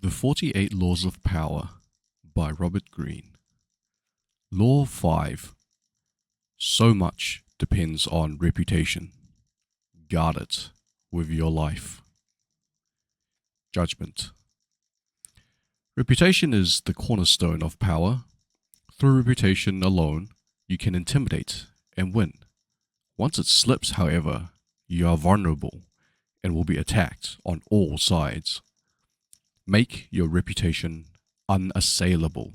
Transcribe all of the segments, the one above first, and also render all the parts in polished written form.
The 48 Laws of Power by Robert Greene. Law 5. So much depends on reputation. Guard it with your life. Judgment. Reputation is the cornerstone of power. Through reputation alone, you can intimidate and win. Once it slips, however, you are vulnerable and will be attacked on all sides. Make your reputation unassailable.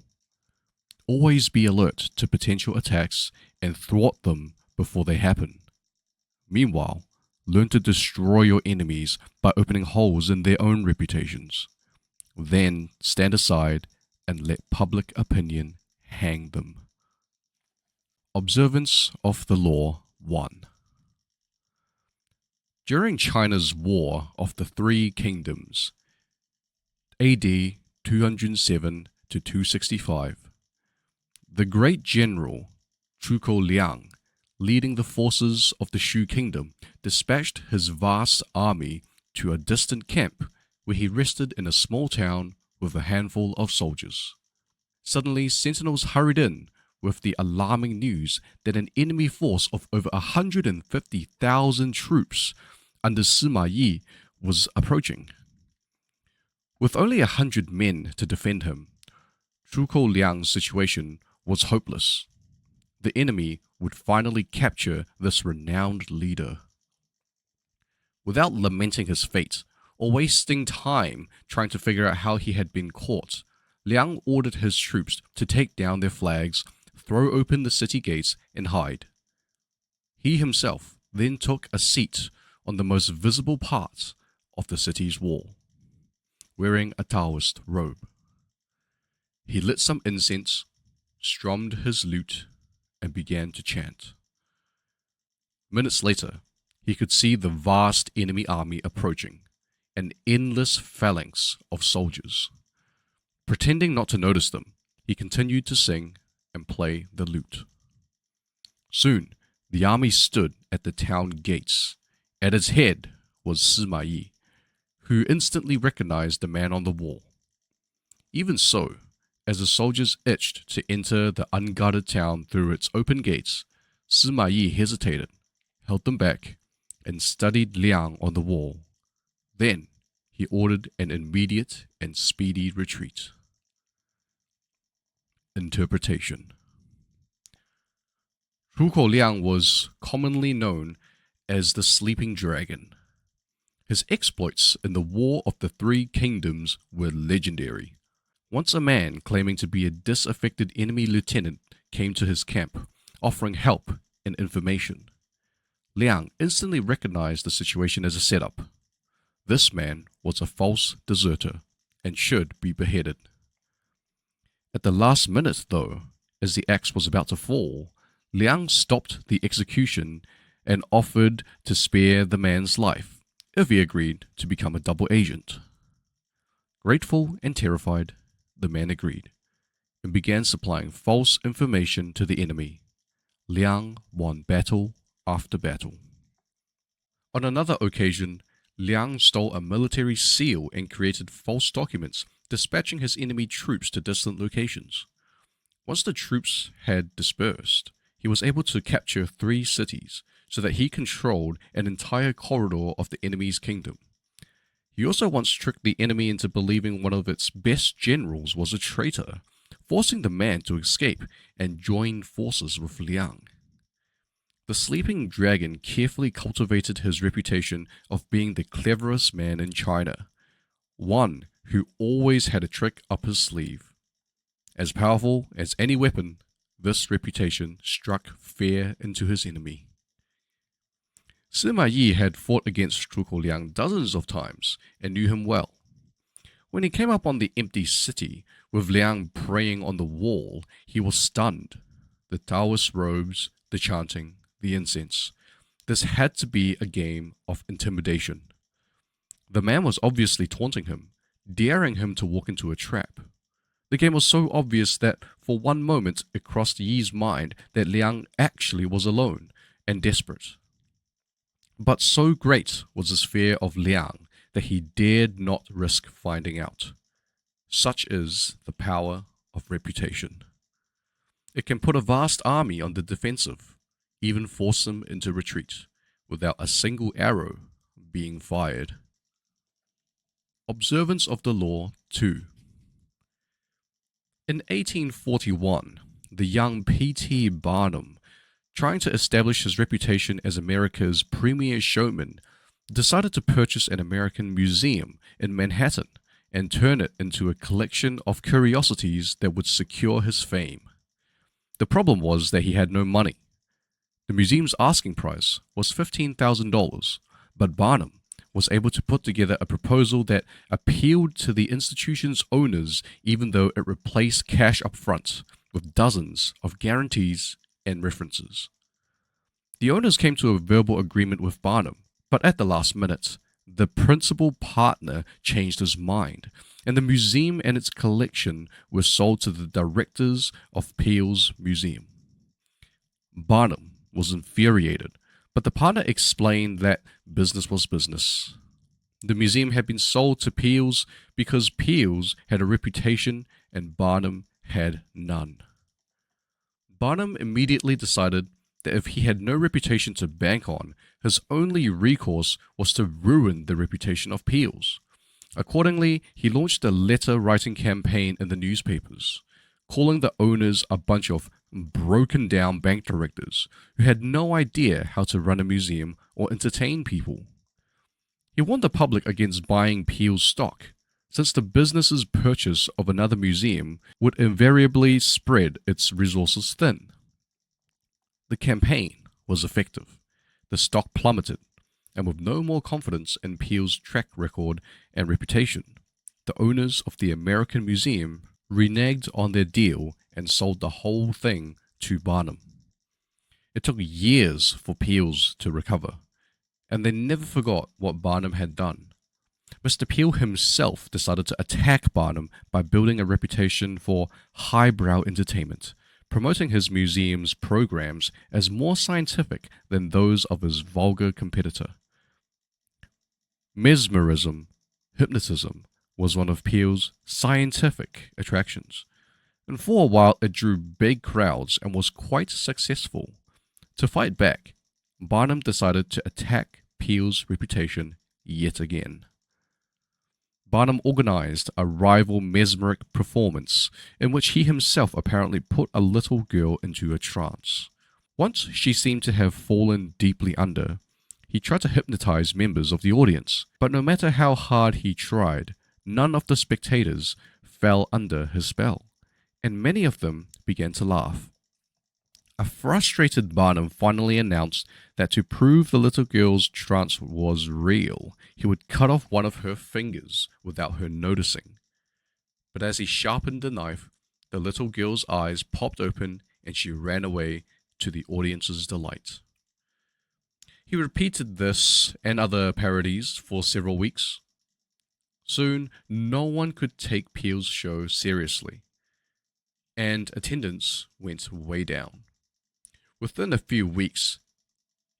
Always be alert to potential attacks and thwart them before they happen. Meanwhile, learn to destroy your enemies by opening holes in their own reputations. Then stand aside and let public opinion hang them. Observance of the Law 1. During China's War of the Three Kingdoms, AD 207 to 265, the great general Zhuge Liang, leading the forces of the Shu Kingdom, dispatched his vast army to a distant camp where he rested in a small town with a handful of soldiers. Suddenly, sentinels hurried in with the alarming news that an enemy force of over 150,000 troops under Sima Yi was approaching. With only 100 men to defend him, Zhuge Liang's situation was hopeless. The enemy would finally capture this renowned leader. Without lamenting his fate or wasting time trying to figure out how he had been caught, Liang ordered his troops to take down their flags, throw open the city gates, and hide. He himself then took a seat on the most visible part of the city's wall, wearing a Taoist robe. He lit some incense, strummed his lute, and began to chant. Minutes later, he could see the vast enemy army approaching, an endless phalanx of soldiers. Pretending not to notice them, he continued to sing and play the lute. Soon, the army stood at the town gates. At its head was Sima Yi, who instantly recognized the man on the wall. Even so, as the soldiers itched to enter the unguarded town through its open gates, Sima Yi hesitated, held them back, and studied Liang on the wall. Then he ordered an immediate and speedy retreat. Interpretation. Zhuge Liang was commonly known as the Sleeping Dragon. His exploits in the War of the Three Kingdoms were legendary. Once a man claiming to be a disaffected enemy lieutenant came to his camp, offering help and information. Liang instantly recognized the situation as a setup. This man was a false deserter and should be beheaded. At the last minute, though, as the axe was about to fall, Liang stopped the execution and offered to spare the man's life if he agreed to become a double agent. Grateful and terrified, the man agreed and began supplying false information to the enemy. Liang won battle after battle. On another occasion, Liang stole a military seal and created false documents, dispatching his enemy troops to distant locations. Once the troops had dispersed, he was able to capture 3 cities, so that he controlled an entire corridor of the enemy's kingdom. He also once tricked the enemy into believing one of its best generals was a traitor, forcing the man to escape and join forces with Liang. The Sleeping Dragon carefully cultivated his reputation of being the cleverest man in China, one who always had a trick up his sleeve. As powerful as any weapon, this reputation struck fear into his enemy. Sima Yi had fought against Zhuge Liang dozens of times and knew him well. When he came up on the empty city, with Liang praying on the wall, he was stunned. The Taoist robes, the chanting, the incense. This had to be a game of intimidation. The man was obviously taunting him, daring him to walk into a trap. The game was so obvious that for one moment it crossed Yi's mind that Liang actually was alone and desperate. But so great was his fear of Liang that he dared not risk finding out. Such is the power of reputation. It can put a vast army on the defensive, even force them into retreat, without a single arrow being fired. Observance of the Law 2. In 1841, the young P.T. Barnum, trying to establish his reputation as America's premier showman, decided to purchase an American museum in Manhattan and turn it into a collection of curiosities that would secure his fame. The problem was that he had no money. The museum's asking price was $15,000, but Barnum was able to put together a proposal that appealed to the institution's owners even though it replaced cash up front with dozens of guarantees and references. The owners came to a verbal agreement with Barnum, but at the last minute, the principal partner changed his mind, and the museum and its collection were sold to the directors of Peale's museum. Barnum was infuriated, but the partner explained that business was business. The museum had been sold to Peale's because Peale's had a reputation and Barnum had none. Barnum immediately decided that if he had no reputation to bank on, his only recourse was to ruin the reputation of Peale's. Accordingly, he launched a letter-writing campaign in the newspapers, calling the owners a bunch of broken-down bank directors who had no idea how to run a museum or entertain people. He warned the public against buying Peale's stock, since the business's purchase of another museum would invariably spread its resources thin. The campaign was effective. The stock plummeted, and with no more confidence in Peale's track record and reputation, the owners of the American Museum reneged on their deal and sold the whole thing to Barnum. It took years for Peale's to recover, and they never forgot what Barnum had done. Mr. Peale himself decided to attack Barnum by building a reputation for highbrow entertainment, promoting his museum's programs as more scientific than those of his vulgar competitor. Mesmerism, hypnotism, was one of Peale's scientific attractions, and for a while it drew big crowds and was quite successful. To fight back, Barnum decided to attack Peale's reputation yet again. Barnum organized a rival mesmeric performance in which he himself apparently put a little girl into a trance. Once she seemed to have fallen deeply under, he tried to hypnotize members of the audience, but no matter how hard he tried, none of the spectators fell under his spell, and many of them began to laugh. A frustrated Barnum finally announced that to prove the little girl's trance was real, he would cut off one of her fingers without her noticing. But as he sharpened the knife, the little girl's eyes popped open and she ran away to the audience's delight. He repeated this and other parodies for several weeks. Soon, no one could take Peale's show seriously, and attendance went way down. Within a few weeks,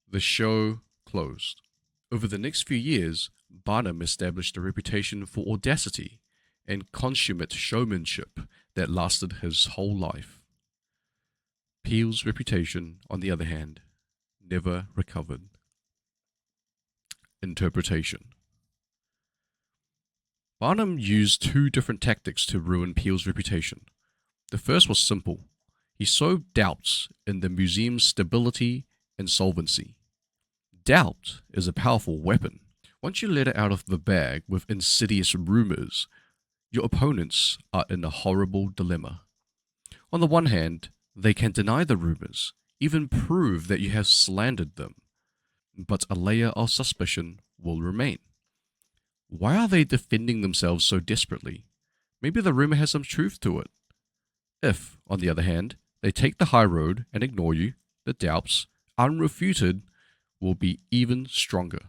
the show closed. Over the next few years, Barnum established a reputation for audacity and consummate showmanship that lasted his whole life. Peale's reputation, on the other hand, never recovered. Interpretation. Barnum used two different tactics to ruin Peale's reputation. The first was simple. He sowed doubts in the museum's stability and solvency. Doubt is a powerful weapon. Once you let it out of the bag with insidious rumors, your opponents are in a horrible dilemma. On the one hand, they can deny the rumors, even prove that you have slandered them, but a layer of suspicion will remain. Why are they defending themselves so desperately? Maybe the rumor has some truth to it. If, on the other hand, they take the high road and ignore you, the doubts, unrefuted, will be even stronger.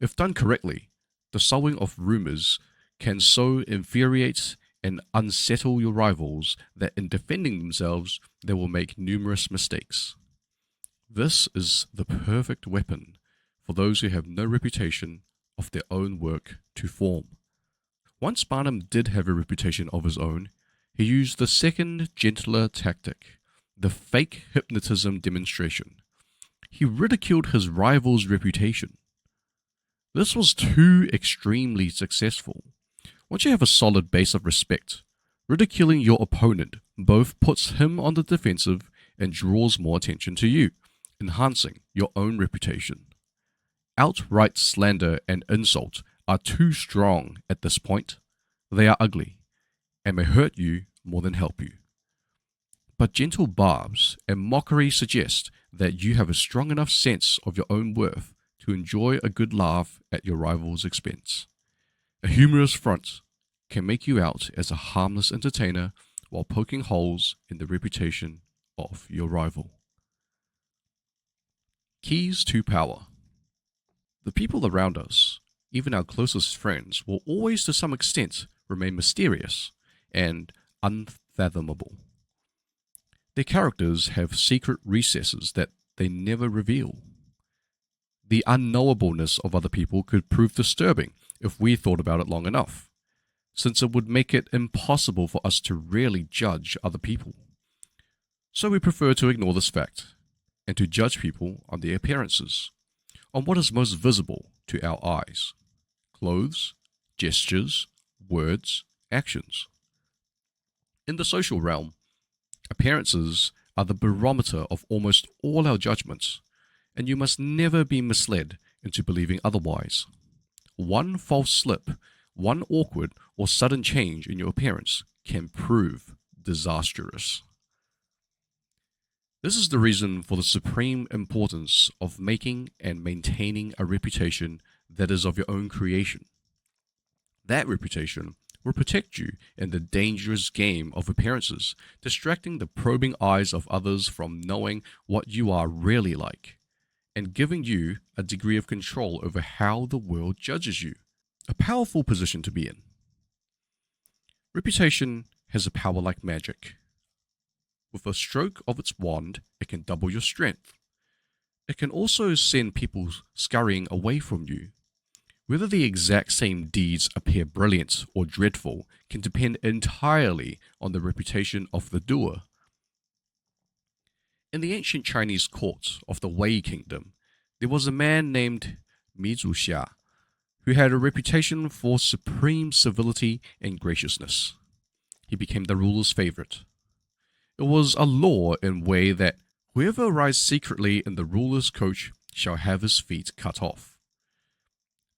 If done correctly, the sowing of rumors can so infuriate and unsettle your rivals that in defending themselves, they will make numerous mistakes. This is the perfect weapon for those who have no reputation of their own work to form. Once Barnum did have a reputation of his own, he used the second, gentler tactic, the fake hypnotism demonstration. He ridiculed his rival's reputation. This was too extremely successful. Once you have a solid base of respect, ridiculing your opponent both puts him on the defensive and draws more attention to you, enhancing your own reputation. Outright slander and insult are too strong at this point. They are ugly and may hurt you more than help you. But gentle barbs and mockery suggest that you have a strong enough sense of your own worth to enjoy a good laugh at your rival's expense. A humorous front can make you out as a harmless entertainer while poking holes in the reputation of your rival. Keys to power. The people around us, even our closest friends, will always to some extent remain mysterious and unfathomable. Their characters have secret recesses that they never reveal. The unknowableness of other people could prove disturbing if we thought about it long enough, since it would make it impossible for us to really judge other people. So we prefer to ignore this fact and to judge people on their appearances, on what is most visible to our eyes: clothes, gestures, words, actions. In the social realm, appearances are the barometer of almost all our judgments, and you must never be misled into believing otherwise. One false slip, one awkward or sudden change in your appearance can prove disastrous. This is the reason for the supreme importance of making and maintaining a reputation that is of your own creation. That reputation will protect you in the dangerous game of appearances, distracting the probing eyes of others from knowing what you are really like, and giving you a degree of control over how the world judges you. A powerful position to be in. Reputation has a power like magic. With a stroke of its wand, it can double your strength. It can also send people scurrying away from you. Whether the exact same deeds appear brilliant or dreadful can depend entirely on the reputation of the doer. In the ancient Chinese court of the Wei Kingdom, there was a man named Mizhuxia, who had a reputation for supreme civility and graciousness. He became the ruler's favorite. It was a law in Wei that whoever arrives secretly in the ruler's coach shall have his feet cut off.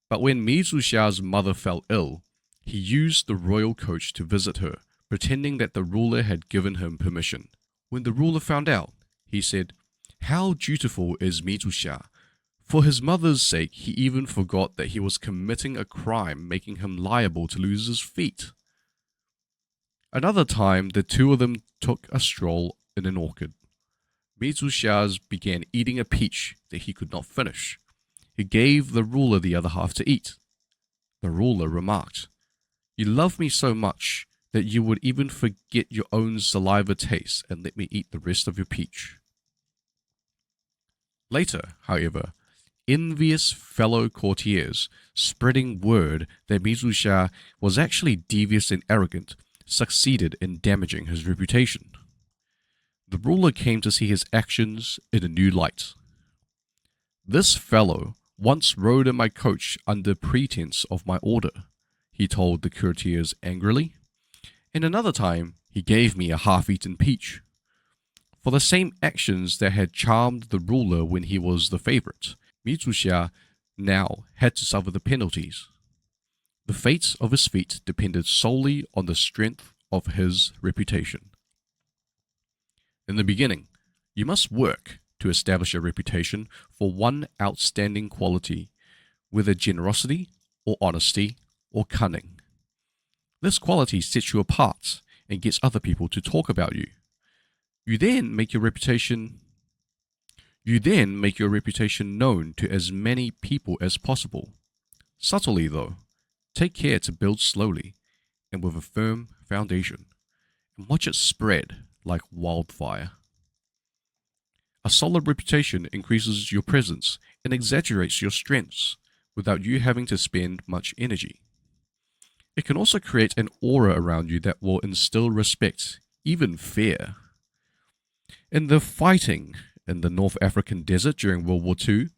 But when Mizhuxia's mother fell ill, he used the royal coach to visit her, pretending that the ruler had given him permission. When the ruler found out, he said, "How dutiful is Mizhuxia! For his mother's sake, he even forgot that he was committing a crime, making him liable to lose his feet." Another time, the two of them took a stroll in an orchard. Mizhuxia began eating a peach that he could not finish. He gave the ruler the other half to eat. The ruler remarked, "You love me so much that you would even forget your own saliva taste and let me eat the rest of your peach." Later, however, envious fellow courtiers, spreading word that Mizhuxia was actually devious and arrogant, succeeded in damaging his reputation. The ruler came to see his actions in a new light. "This fellow once rode in my coach under pretense of my order," he told the courtiers angrily, "and another time he gave me a half-eaten peach." For the same actions that had charmed the ruler when he was the favorite, Mizhuxia now had to suffer the penalties. The fate of his feet depended solely on the strength of his reputation. In the beginning, you must work to establish a reputation for one outstanding quality, whether generosity or honesty or cunning. This quality sets you apart and gets other people to talk about you. You then make your reputation known to as many people as possible. Subtly, though, take care to build slowly and with a firm foundation, and watch it spread like wildfire. A solid reputation increases your presence and exaggerates your strengths without you having to spend much energy. It can also create an aura around you that will instill respect, even fear. In the fighting in the North African desert during World War II,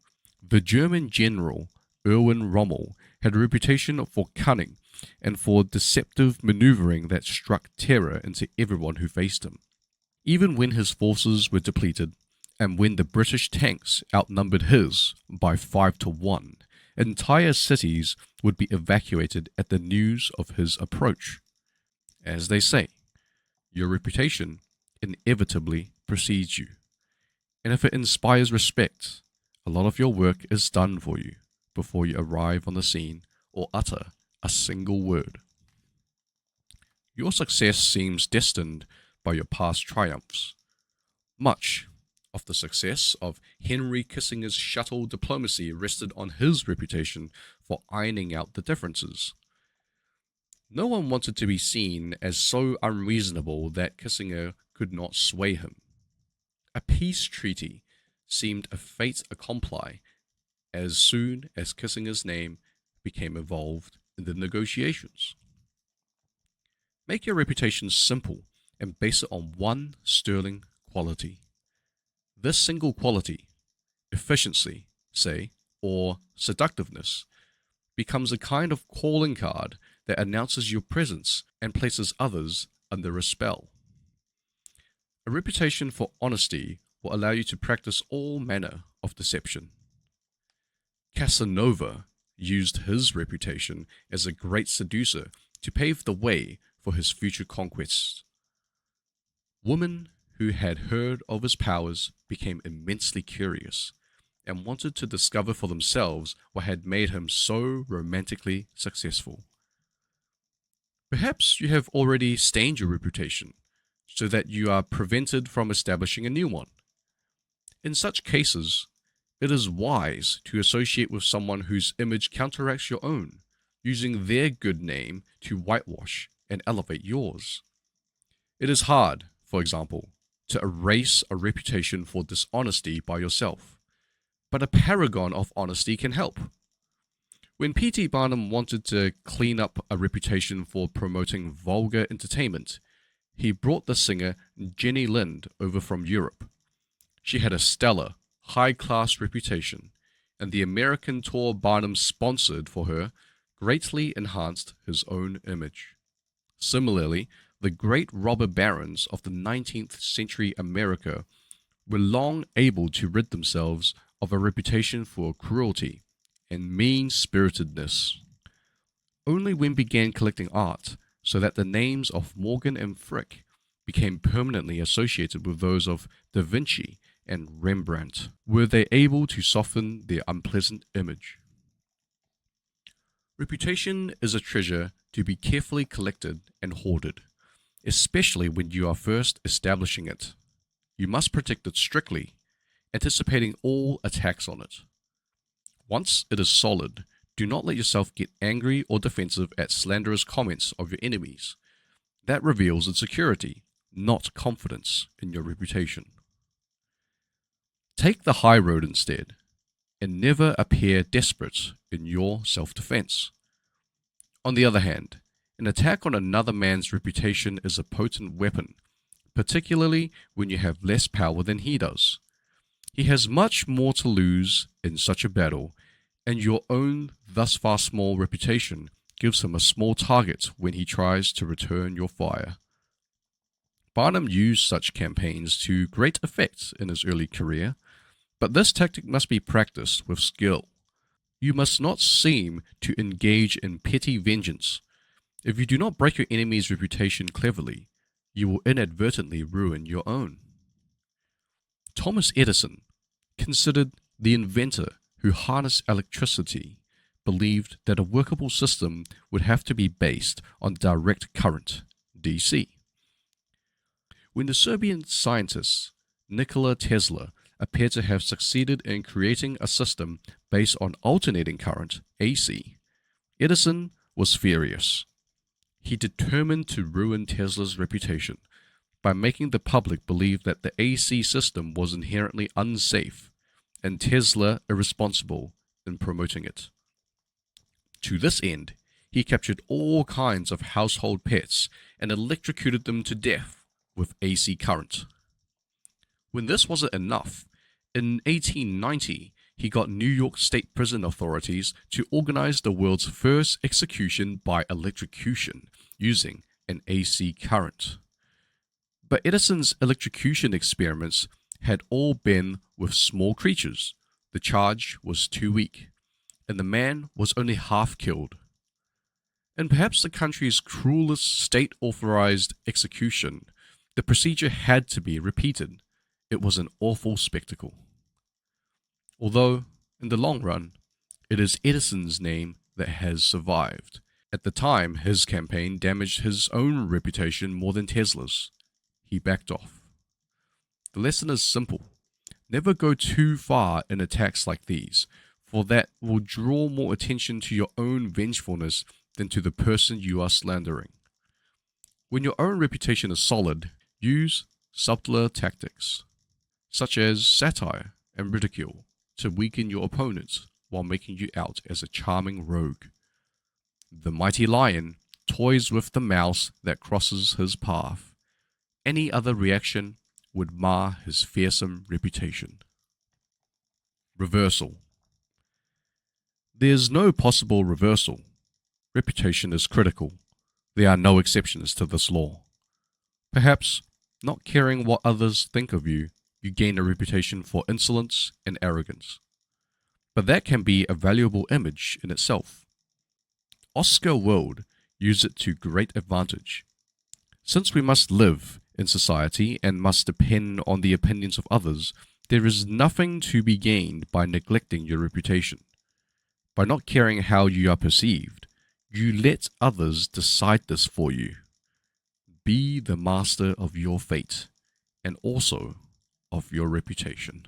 the German general Erwin Rommel had a reputation for cunning and for deceptive maneuvering that struck terror into everyone who faced him. Even when his forces were depleted, and when the British tanks outnumbered his by 5 to 1, entire cities would be evacuated at the news of his approach. As they say, your reputation inevitably precedes you, and if it inspires respect, a lot of your work is done for you before you arrive on the scene or utter a single word. Your success seems destined by your past triumphs. Much of the success of Henry Kissinger's shuttle diplomacy rested on his reputation for ironing out the differences. No one wanted to be seen as so unreasonable that Kissinger could not sway him. A peace treaty seemed a fait accompli as soon as Kissinger's name became involved in the negotiations. Make your reputation simple and base it on one sterling quality. This single quality, efficiency, say, or seductiveness, becomes a kind of calling card that announces your presence and places others under a spell. A reputation for honesty will allow you to practice all manner of deception. Casanova used his reputation as a great seducer to pave the way for his future conquests. Women who had heard of his powers became immensely curious and wanted to discover for themselves what had made him so romantically successful. Perhaps you have already stained your reputation so that you are prevented from establishing a new one. In such cases, it is wise to associate with someone whose image counteracts your own, using their good name to whitewash and elevate yours. It is hard, for example, to erase a reputation for dishonesty by yourself, but a paragon of honesty can help. When P.T. Barnum wanted to clean up a reputation for promoting vulgar entertainment, he brought the singer Jenny Lind over from Europe. She had a stellar, high-class reputation, and the American tour Barnum sponsored for her greatly enhanced his own image. Similarly, the great robber barons of the 19th century America were long able to rid themselves of a reputation for cruelty and mean-spiritedness. Only when began collecting art, so that the names of Morgan and Frick became permanently associated with those of Da Vinci and Rembrandt, were they able to soften their unpleasant image. Reputation is a treasure to be carefully collected and hoarded, especially when you are first establishing it. You must protect it strictly, anticipating all attacks on it. Once it is solid, do not let yourself get angry or defensive at slanderous comments of your enemies. That reveals insecurity, not confidence in your reputation. Take the high road instead, and never appear desperate in your self-defense. On the other hand, an attack on another man's reputation is a potent weapon, particularly when you have less power than he does. He has much more to lose in such a battle, and your own thus far small reputation gives him a small target when he tries to return your fire. Barnum used such campaigns to great effect in his early career, but this tactic must be practiced with skill. You must not seem to engage in petty vengeance. If you do not break your enemy's reputation cleverly, you will inadvertently ruin your own. Thomas Edison, considered the inventor who harnessed electricity, believed that a workable system would have to be based on direct current, DC. When the Serbian scientist Nikola Tesla appeared to have succeeded in creating a system based on alternating current, AC, Edison was furious. He determined to ruin Tesla's reputation by making the public believe that the AC system was inherently unsafe and Tesla irresponsible in promoting it. To this end, he captured all kinds of household pets and electrocuted them to death with AC current. When this wasn't enough, in 1890, he got New York State prison authorities to organize the world's first execution by electrocution using an AC current. But Edison's electrocution experiments had all been with small creatures. The charge was too weak, and the man was only half killed. In perhaps the country's cruelest state-authorized execution, the procedure had to be repeated. It was an awful spectacle. Although, in the long run, it is Edison's name that has survived. At the time, his campaign damaged his own reputation more than Tesla's. He backed off. The lesson is simple. Never go too far in attacks like these, for that will draw more attention to your own vengefulness than to the person you are slandering. When your own reputation is solid, use subtler tactics, such as satire and ridicule, to weaken your opponent while making you out as a charming rogue. The mighty lion toys with the mouse that crosses his path. Any other reaction would mar his fearsome reputation. Reversal. There's no possible reversal. Reputation is critical. There are no exceptions to this law. Perhaps, not caring what others think of you, you gain a reputation for insolence and arrogance. But that can be a valuable image in itself. Oscar Wilde used it to great advantage. Since we must live in society and must depend on the opinions of others, there is nothing to be gained by neglecting your reputation. By not caring how you are perceived, you let others decide this for you. Be the master of your fate and also of your reputation.